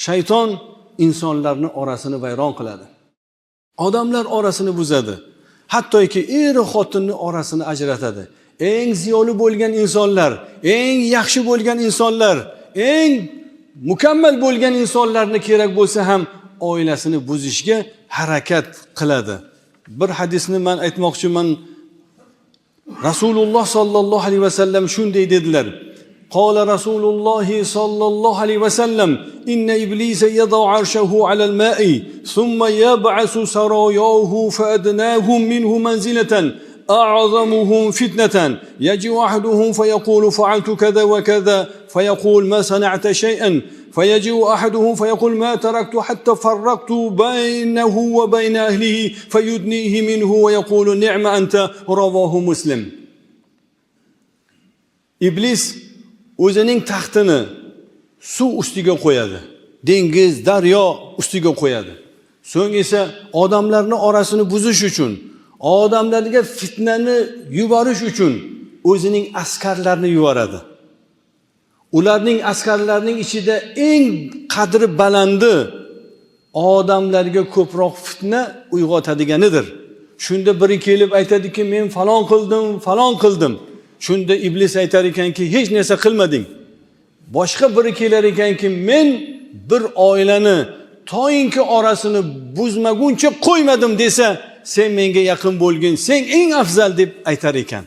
Shayton insonlarning orasini vayron qiladi. Odamlar orasini buzadi. Hattoki er-xotinni orasini ajratadi. Eng ziyoli bo'lgan insonlar, eng yaxshi bo'lgan insonlar, eng mukammal bo'lgan insonlarni kerak bo'lsa ham oilasini buzishga harakat qiladi. Bir hadisni men aytmoqchiman. Rasululloh sallallohu alayhi vasallam shunday dedilar. Qala Rasululloh sallallohu alayhi vasallam inna iblisa yad'u arshahu 'ala al-ma'i thumma yab'asu sarayahu fa adnahum minhu manzilatan a'zamuhum fitnatan yaji ahaduhum fayaqulu fa'altu kadha wa kadha fayaqul ma sana'ta shay'an فيجيء أحدهم فيقول ما تركت حتى فرقت بينه وبين أهله فيدنيه منه ويقول نعم أنت رواه مسلم. İblis o'zining taxtini suv ustiga qo'yadi. Dengiz, daryo ustiga qo'yadi. So'ng esa odamlarning orasini buzish uchun, odamlarga fitnani yuborish uchun o'zining askarlarini yuboradi. Ularning askarlarining ichida eng qadri balandi odamlarga ko'proq fitna uyg'otadiganidir. Shunda biri kelib aytadiki, men falon qildim. Shunda iblis aytar ekanki, hech narsa qilmading. Boshqa biri kelar ekanki, men bir oilani toyinki orasini buzmaguncha qo'ymadim desa, sen menga yaqin bo'lgin, sen eng afzal deb aytar ekan.